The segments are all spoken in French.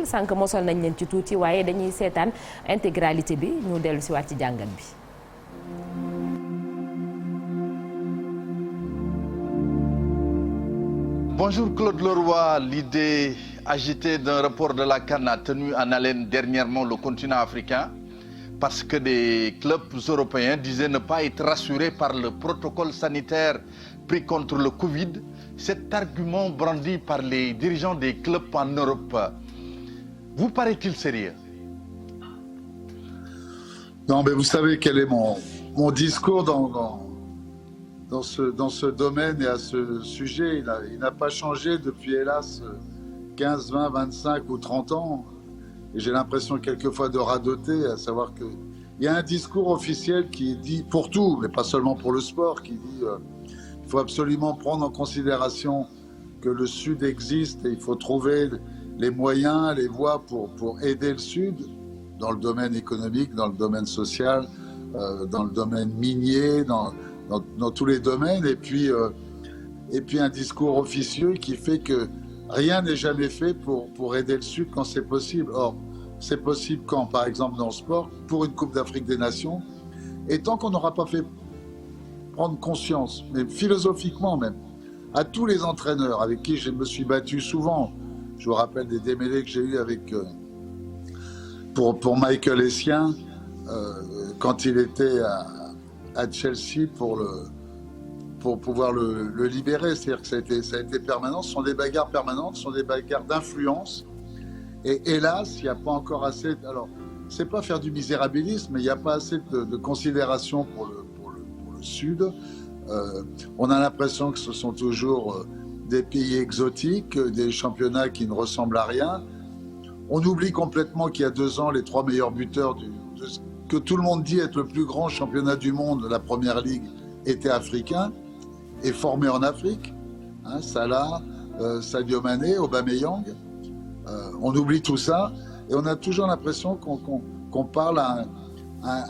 football sànq mosal nañ leen ci tuuti waaye dañuy seetaan intégralité bi ñu dellu si waat ci jàngat bi. Bonjour Claude Leroy. L'idée agitée d'un report de la CAN a tenu en haleine dernièrement le continent africain parce que des clubs européens disaient ne pas être rassurés par le protocole sanitaire pris contre le Covid. Cet argument brandi par les dirigeants des clubs en Europe, vous paraît-il sérieux? Non, mais vous savez quel est mon discours dans ce domaine et à ce sujet. Il n'a pas changé depuis, hélas, 15, 20, 25 ou 30 ans. Et j'ai l'impression quelquefois de radoter, à savoir qu'il y a un discours officiel qui dit, pour tout, mais pas seulement pour le sport, qui dit il faut absolument prendre en considération que le Sud existe et il faut trouver les moyens, les voies pour aider le Sud dans le domaine économique, dans le domaine social, dans le domaine minier, dans tous les domaines. Et puis un discours officieux qui fait que rien n'est jamais fait pour aider le Sud quand c'est possible. Or, c'est possible quand, par exemple, dans le sport, pour une Coupe d'Afrique des Nations, et tant qu'on n'aura pas fait prendre conscience, mais philosophiquement même, à tous les entraîneurs avec qui je me suis battu souvent. Je vous rappelle des démêlés que j'ai eus avec pour Michael Essien quand il était à Chelsea pour pouvoir le libérer. C'est-à-dire que ça a été permanent. Ce sont des bagarres permanentes, ce sont des bagarres d'influence. Et hélas, il n'y a pas encore assez... Alors, c'est pas faire du misérabilisme, mais il n'y a pas assez de considération pour le Sud. On a l'impression que ce sont toujours des pays exotiques, des championnats qui ne ressemblent à rien. On oublie complètement qu'il y a 2 ans, les 3 meilleurs buteurs que tout le monde dit être le plus grand championnat du monde, la Première Ligue, étaient africains et formés en Afrique. Salah, Sadio Mané, Aubameyang. On oublie tout ça et on a toujours l'impression qu'on parle à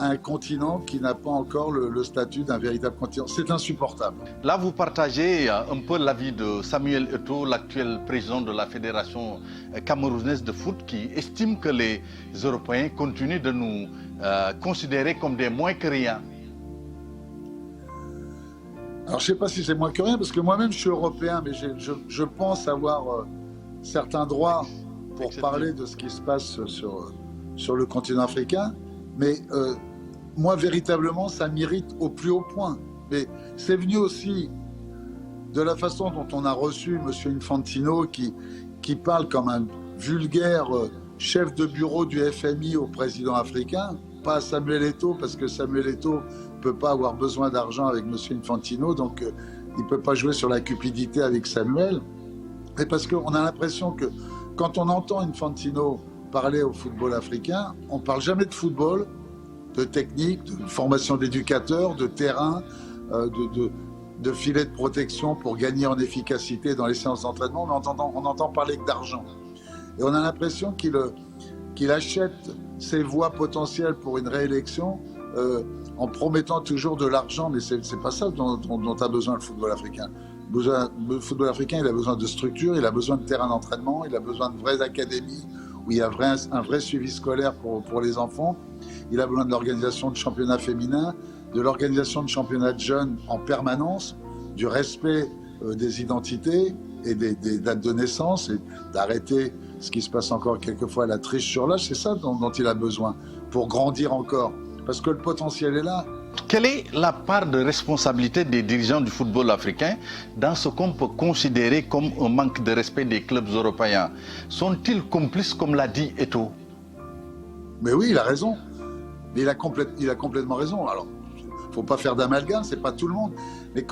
un continent qui n'a pas encore le statut d'un véritable continent. C'est insupportable. Là, vous partagez un peu l'avis de Samuel Eto'o, l'actuel président de la Fédération camerounaise de foot, qui estime que les Européens continuent de nous considérer comme des moins que rien. Alors, je ne sais pas si c'est moins que rien, parce que moi-même, je suis européen, mais je pense avoir certains droits pour parler de ce qui se passe sur le continent africain. Mais moi, véritablement, ça m'irrite au plus haut point. Mais c'est venu aussi de la façon dont on a reçu M. Infantino, qui parle comme un vulgaire chef de bureau du FMI au président africain, pas à Samuel Eto'o, parce que Samuel Eto'o ne peut pas avoir besoin d'argent avec M. Infantino, donc il ne peut pas jouer sur la cupidité avec Samuel. Et parce qu'on a l'impression que quand on entend Infantino parler au football africain, on ne parle jamais de football, de technique, de formation d'éducateurs, de terrain, de filets de protection pour gagner en efficacité dans les séances d'entraînement. On entend parler que d'argent. Et on a l'impression qu'il achète ses voix potentielles pour une réélection en promettant toujours de l'argent, mais c'est pas ça dont a besoin le football africain. Le football africain, il a besoin de structure, il a besoin de terrain d'entraînement, il a besoin de vraies académies où il y a un vrai suivi scolaire pour les enfants. Il a besoin de l'organisation de championnats féminins, de l'organisation de championnats de jeunes en permanence, du respect des identités et des dates de naissance, et d'arrêter ce qui se passe encore quelquefois, la triche sur l'âge. C'est ça dont il a besoin pour grandir encore, parce que le potentiel est là. Quelle est la part de responsabilité des dirigeants du football africain dans ce qu'on peut considérer comme un manque de respect des clubs européens? Sont-ils complices, comme l'a dit Eto'o? Mais oui, il a raison. Mais il a complètement raison. Alors, il ne faut pas faire d'amalgame, c'est pas tout le monde. Mais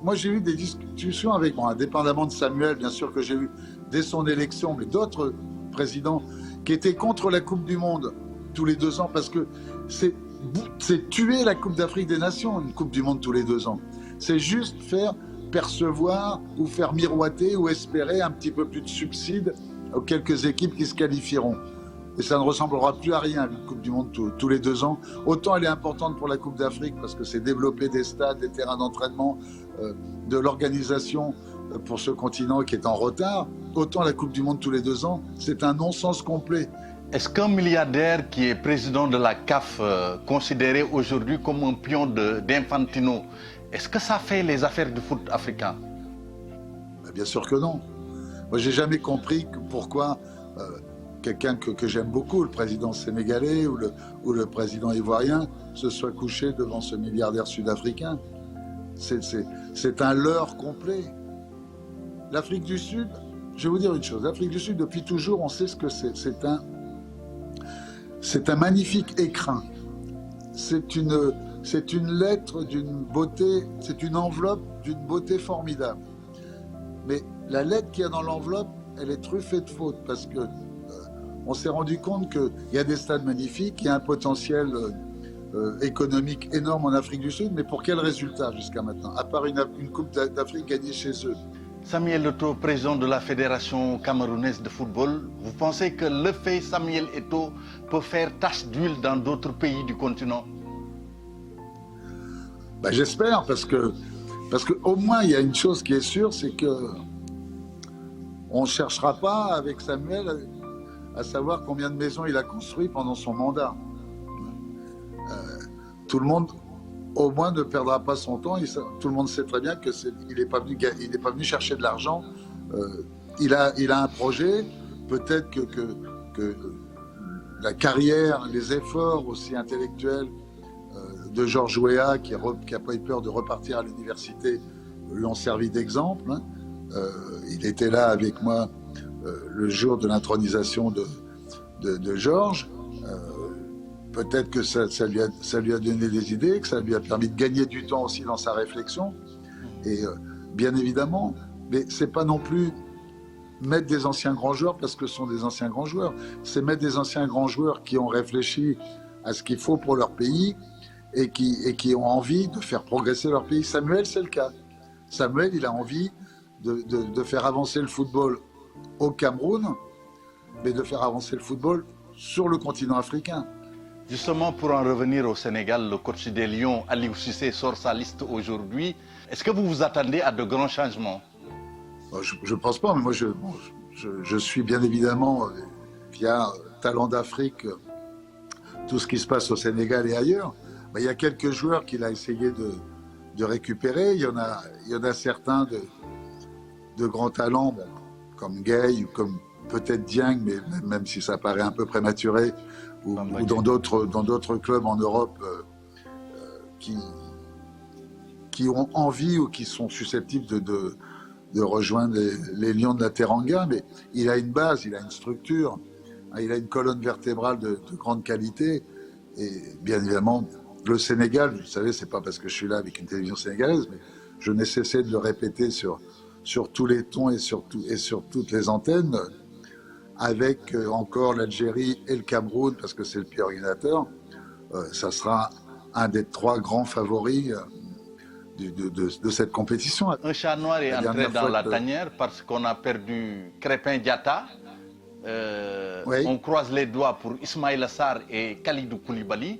moi, j'ai eu des discussions avec, indépendamment de Samuel, bien sûr que j'ai eu dès son élection, mais d'autres présidents qui étaient contre la Coupe du Monde tous les 2 ans, parce que c'est tuer la Coupe d'Afrique des Nations, une Coupe du Monde tous les 2 ans. C'est juste faire percevoir ou faire miroiter ou espérer un petit peu plus de subsides aux quelques équipes qui se qualifieront. Et ça ne ressemblera plus à rien, une Coupe du Monde tous les 2 ans. Autant elle est importante pour la Coupe d'Afrique parce que c'est développer des stades, des terrains d'entraînement, de l'organisation pour ce continent qui est en retard, autant la Coupe du Monde tous les 2 ans, c'est un non-sens complet. Est-ce qu'un milliardaire qui est président de la CAF, considéré aujourd'hui comme un pion d'Infantino, est-ce que ça fait les affaires du foot africain? Bien sûr que non. Moi, j'ai jamais compris pourquoi quelqu'un que j'aime beaucoup, le président sénégalais ou le président ivoirien, se soit couché devant ce milliardaire sud-africain. C'est un leurre complet. L'Afrique du Sud, je vais vous dire une chose, l'Afrique du Sud, depuis toujours, on sait ce que c'est. C'est un magnifique écrin. C'est une lettre d'une beauté, c'est une enveloppe d'une beauté formidable. Mais la lettre qu'il y a dans l'enveloppe, elle est truffée de fautes parce que on s'est rendu compte qu'il y a des stades magnifiques, il y a un potentiel économique énorme en Afrique du Sud, mais pour quel résultat jusqu'à maintenant, à part une Coupe d'Afrique gagnée chez eux? Samuel Eto'o, président de la Fédération camerounaise de football, vous pensez que le fait Samuel Eto'o peut faire tache d'huile dans d'autres pays du continent? Ben, j'espère, parce que au moins il y a une chose qui est sûre, c'est que on ne cherchera pas avec Samuel à savoir combien de maisons il a construit pendant son mandat. Tout le monde, au moins, ne perdra pas son temps. Tout le monde sait très bien qu'il n'est pas venu chercher de l'argent. Il a un projet. Peut-être que la carrière, les efforts aussi intellectuels de Georges Weah, qui n'a pas eu peur de repartir à l'université, lui ont servi d'exemple. Hein. Il était là avec moi le jour de l'intronisation de Georges. Peut-être que ça lui a donné des idées, que ça lui a permis de gagner du temps aussi dans sa réflexion. Et bien évidemment, mais c'est pas non plus mettre des anciens grands joueurs parce que ce sont des anciens grands joueurs. C'est mettre des anciens grands joueurs qui ont réfléchi à ce qu'il faut pour leur pays et qui ont envie de faire progresser leur pays. Samuel, c'est le cas. Samuel, il a envie de faire avancer le football au Cameroun, mais de faire avancer le football sur le continent africain. Justement, pour en revenir au Sénégal, le coach des Lions, Aliou Cissé, sort sa liste aujourd'hui. Est-ce que vous vous attendez à de grands changements? Je ne pense pas, mais moi je suis bien évidemment, via Talent d'Afrique, tout ce qui se passe au Sénégal et ailleurs. Il y a quelques joueurs qu'il a essayé de récupérer. Il y en a certains de grands talents, bon, comme Gueye ou comme peut-être Dieng, mais même si ça paraît un peu prématuré, ou dans d'autres clubs en Europe qui ont envie ou qui sont susceptibles de rejoindre les Lions de la Teranga. Mais il a une base, il a une structure, il a une colonne vertébrale de grande qualité. Et bien évidemment, le Sénégal, vous savez, c'est pas parce que je suis là avec une télévision sénégalaise, mais je n'ai cessé de le répéter sur tous les tons et sur toutes les antennes, avec encore l'Algérie et le Cameroun, parce que c'est le pays organisateur, ça sera un des 3 grands favoris de cette compétition. Un chat noir est entré dans la tanière parce qu'on a perdu Crépin Diatta. Oui. On croise les doigts pour Ismaïla Sarr et Kalidou Koulibaly.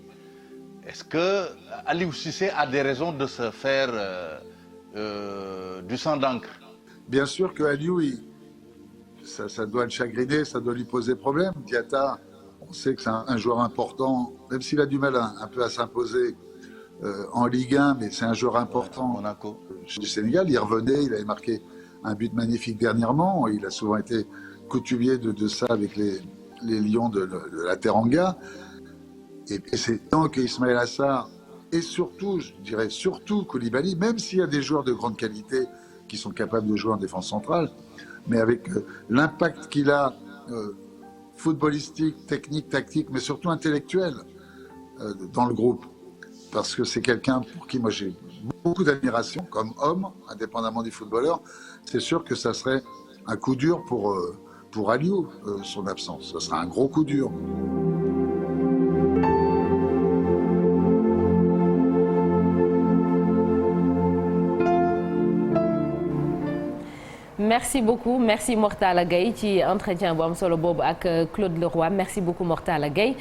Est-ce que Aliou Cissé a des raisons de se faire du sang d'encre? Bien sûr que Aliou, ça doit le chagriner, ça doit lui poser problème. Diatta, on sait que c'est un joueur important, même s'il a du mal un peu à s'imposer en Ligue 1, mais c'est un joueur important. Monaco. Du Sénégal, il revenait, il avait marqué un but magnifique dernièrement. Il a souvent été coutumier de ça avec les Lions de la Teranga. Et c'est tant qu'Ismaïla Sarr, et surtout, je dirais surtout Koulibaly, même s'il y a des joueurs de grande qualité qui sont capables de jouer en défense centrale, mais avec l'impact qu'il a footballistique, technique, tactique, mais surtout intellectuel dans le groupe. Parce que c'est quelqu'un pour qui moi j'ai beaucoup d'admiration comme homme, indépendamment du footballeur. C'est sûr que ça serait un coup dur pour Aliou, son absence. Ça sera un gros coup dur. Merci beaucoup, merci Mortala Gaye ci entretien bu am solo boobu ak Claude Leroy, merci beaucoup Mortala Gaye.